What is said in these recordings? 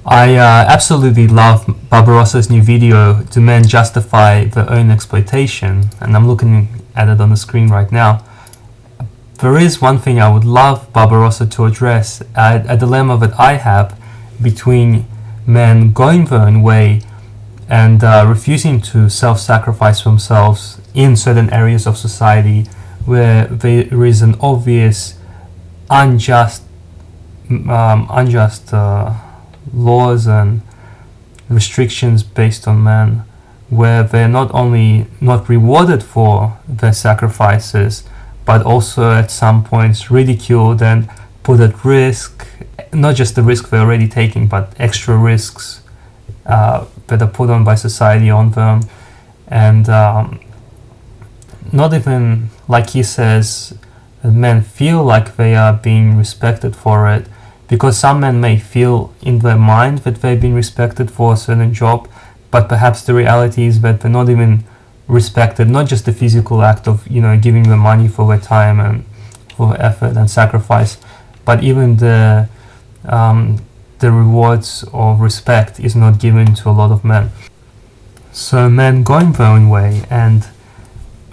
I absolutely love Barbarossa's new video, "Do Men Justify Their Own Exploitation?" And I'm looking at it on the screen right now. There is one thing I would love Barbarossa to address, a dilemma that I have between men going their own way and refusing to self-sacrifice themselves in certain areas of society where there is an obvious unjust laws and restrictions based on men, where they're not only not rewarded for their sacrifices, but also at some points ridiculed and put at risk, not just the risk they're already taking, but extra risks that are put on by society on them. And not even, like he says, men feel like they are being respected for it, because some men may feel in their mind that they've been respected for a certain job, but perhaps the reality is that they're not even respected, not just the physical act of, giving them money for their time and for effort and sacrifice, but even the rewards of respect is not given to a lot of men. So men going their own way and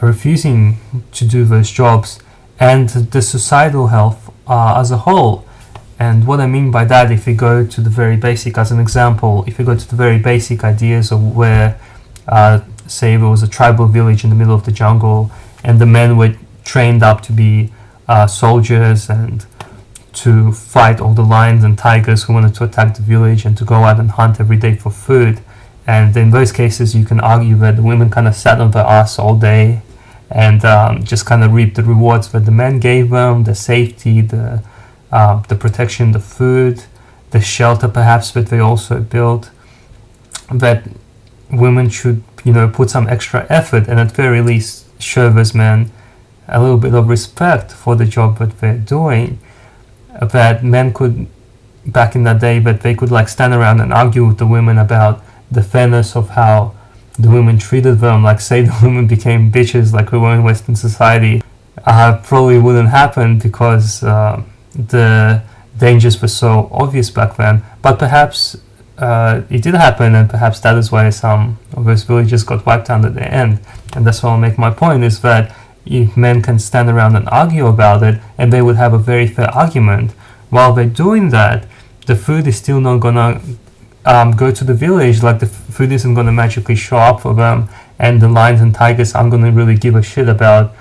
refusing to do those jobs, and the societal health as a whole. And what I mean by that, if we go to the very basic, as an example, if we go to the very basic ideas of where, say there was a tribal village in the middle of the jungle, and the men were trained up to be soldiers and to fight all the lions and tigers who wanted to attack the village and to go out and hunt every day for food. And in those cases, you can argue that the women kind of sat on their ass all day and just kind of reaped the rewards that the men gave them, the safety, the protection, the food, the shelter perhaps that they also built. That women should, put some extra effort and at very least show those men a little bit of respect for the job that they're doing. That men could, back in that day, that they could stand around and argue with the women about the fairness of how the women treated them. Like, say the women became bitches like we were in Western society, probably wouldn't happen because the dangers were so obvious back then. But perhaps it did happen, and perhaps that is why some of those villages got wiped out at the end. And that's why I'll make my point, is that if men can stand around and argue about it, and they would have a very fair argument, while they're doing that, the food is still not gonna go to the village. Like, the food isn't gonna magically show up for them, and the lions and tigers aren't gonna really give a shit about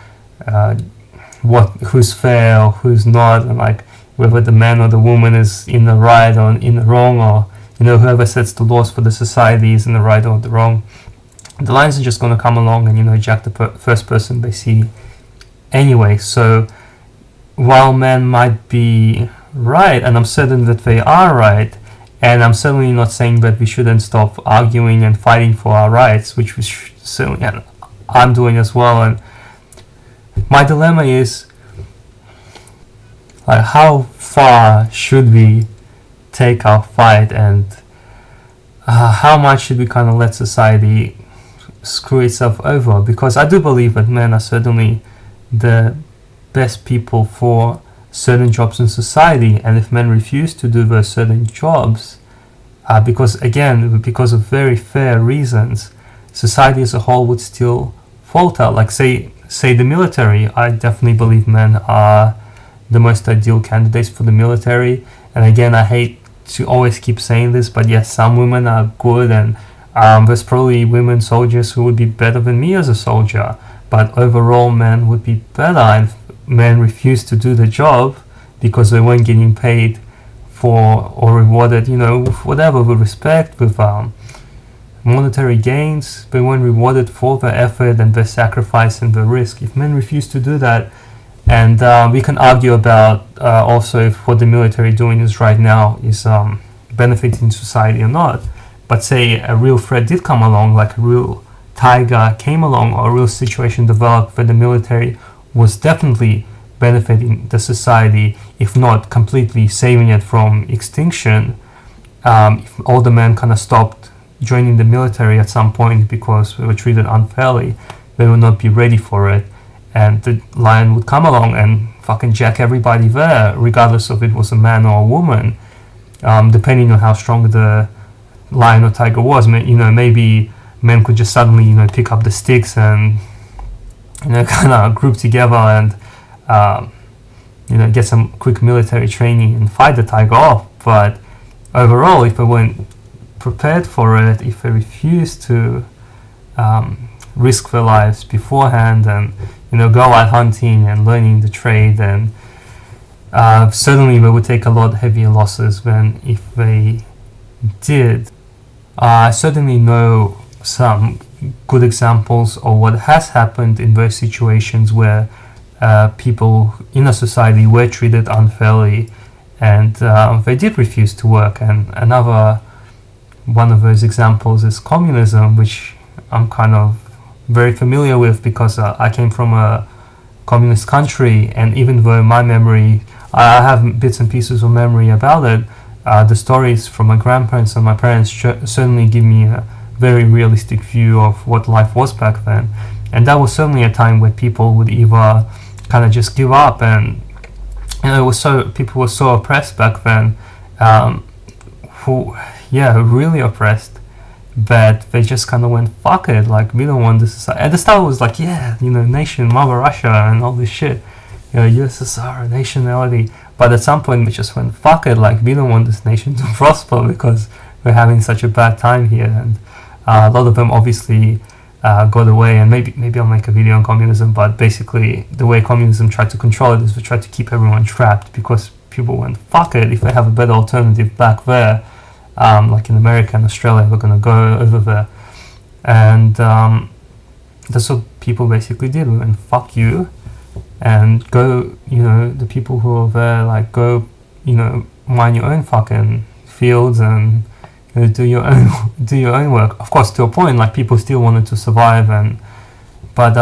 who's fair or who's not, and whether the man or the woman is in the right or in the wrong, or whoever sets the laws for the society is in the right or the wrong. The lions are just going to come along and jack the first person they see anyway. So while men might be right, and I'm certain that they are right, and I'm certainly not saying that we shouldn't stop arguing and fighting for our rights, which we certainly, and I'm doing as well. And my dilemma is, how far should we take our fight, and how much should we kind of let society screw itself over? Because I do believe that men are certainly the best people for certain jobs in society, and if men refuse to do those certain jobs, because of very fair reasons, society as a whole would still falter. Like, say the military. I definitely believe men are the most ideal candidates for the military. And again, I hate to always keep saying this, but yes, some women are good, and there's probably women soldiers who would be better than me as a soldier, but overall men would be better. And men refuse to do the job because they weren't getting paid for or rewarded, with whatever, with respect, with monetary gains. They weren't rewarded for their effort and their sacrifice and their risk. If men refuse to do that, and we can argue about also if what the military doing is right now is benefiting society or not. But say a real threat did come along, like a real tiger came along, or a real situation developed where the military was definitely benefiting the society, if not completely saving it from extinction. If all the men kind of stopped joining the military at some point because they were treated unfairly, they would not be ready for it. And the lion would come along and fucking jack everybody there, regardless of if it was a man or a woman. depending on how strong the lion or tiger was. Maybe men could just suddenly, pick up the sticks and, kind of group together and, get some quick military training and fight the tiger off. But overall, if they weren't prepared for it, if they refused to risk their lives beforehand and, go out hunting and learning the trade, and certainly they would take a lot heavier losses than if they did. I certainly know some good examples of what has happened in those situations where people in a society were treated unfairly and they did refuse to work. And another one of those examples is communism, which I'm kind of very familiar with because I came from a communist country, and even though my memory, I have bits and pieces of memory about it, the stories from my grandparents and my parents certainly give me a very realistic view of what life was back then. And that was certainly a time where people would either kind of just give up, and people were so oppressed back then, really oppressed, that they just kind of went, fuck it, like, we don't want this society. At the start it was like, nation, Mother Russia and all this shit, USSR, nationality. But at some point we just went, fuck it, like, we don't want this nation to prosper because we're having such a bad time here. And a lot of them obviously got away, and maybe I'll make a video on communism, but basically the way communism tried to control it is they tried to keep everyone trapped because people went, fuck it, if they have a better alternative back there, like in America and Australia, we're going to go over there. And that's what people basically did. We went, fuck you, and go, the people who are there, like, go, mine your own fucking fields and do your own work. Of course, to a point, like, people still wanted to survive, but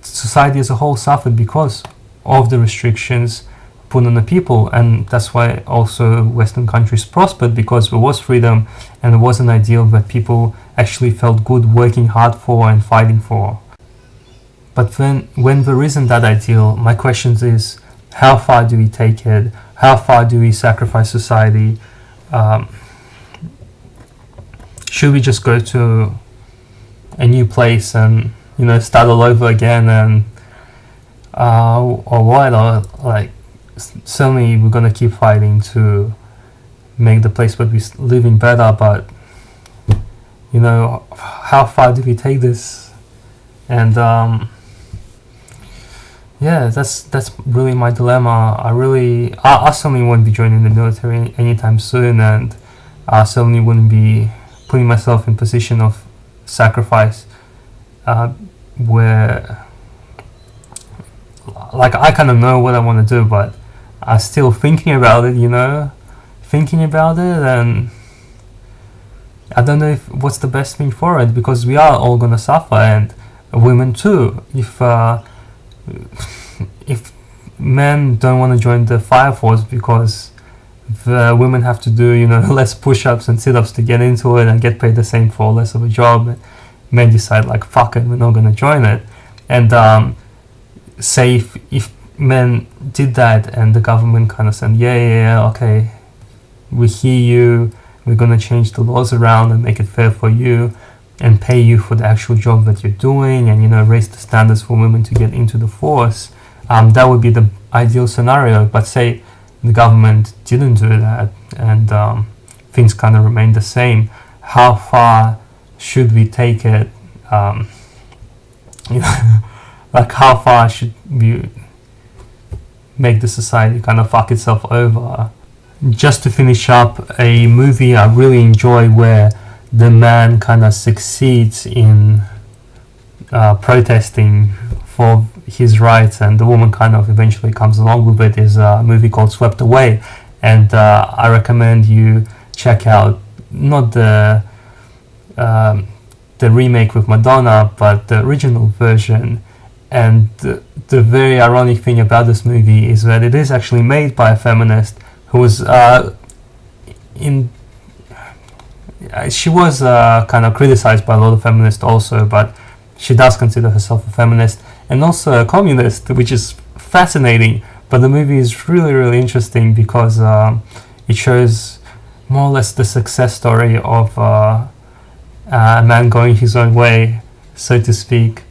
society as a whole suffered because of the restrictions put on the people. And that's why also Western countries prospered, because there was freedom and there was an ideal that people actually felt good working hard for and fighting for. But when there isn't that ideal, my question is, how far do we take it? How far do we sacrifice society? Should we just go to a new place and, start all over again, and or what? Or, like, certainly we're going to keep fighting to make the place where we live in better, but how far do we take this? And that's really my dilemma. I certainly won't be joining the military anytime soon, and I certainly wouldn't be putting myself in position of sacrifice where, like, I kind of know what I want to do, but I'm still thinking about it, and I don't know what's the best thing for it, because we are all going to suffer, and women too. If men don't want to join the fire force because the women have to do, less push-ups and sit-ups to get into it and get paid the same for less of a job, and men decide, like, fuck it, we're not going to join it. And say if men did that and the government kind of said, okay, we hear you, we're going to change the laws around and make it fair for you and pay you for the actual job that you're doing, and raise the standards for women to get into the force, that would be the ideal scenario. But say the government didn't do that, and things kind of remain the same. How far should we take it? Like, how far should we make the society kind of fuck itself over? Just to finish up, a movie I really enjoy where the man kind of succeeds in protesting for his rights, and the woman kind of eventually comes along with it, is a movie called Swept Away. And I recommend you check out not the remake with Madonna, but the original version. And the very ironic thing about this movie is that it is actually made by a feminist who was she was kind of criticized by a lot of feminists also, but she does consider herself a feminist and also a communist, which is fascinating. But the movie is really, really interesting because it shows more or less the success story of a man going his own way, so to speak.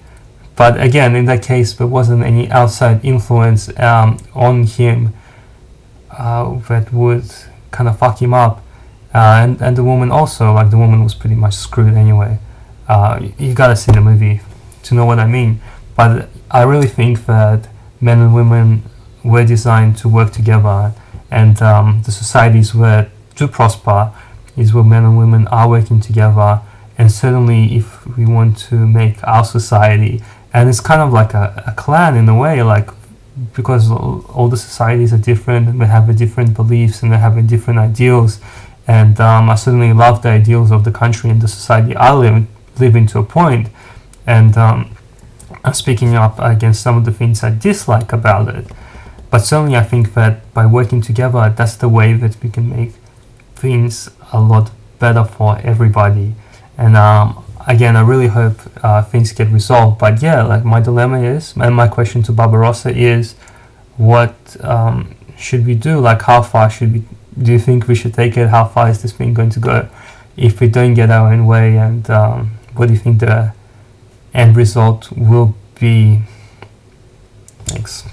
But again, in that case, there wasn't any outside influence on him that would kind of fuck him up. And the woman also, like, the woman was pretty much screwed anyway. You gotta see the movie to know what I mean. But I really think that men and women were designed to work together, and the societies where to prosper is where men and women are working together. And certainly if we want to make our society, and it's kind of like a clan in a way, like, because all the societies are different, and they have different beliefs, and they have different ideals. And I certainly love the ideals of the country and the society I live in to a point. And I'm speaking up against some of the things I dislike about it. But certainly I think that by working together, that's the way that we can make things a lot better for everybody. And again, I really hope things get resolved. But yeah, like, my dilemma is, and my question to Barbarossa is, what should we do? Like, how far do you think we should take it? How far is this thing going to go if we don't get our own way? And what do you think the end result will be? Thanks.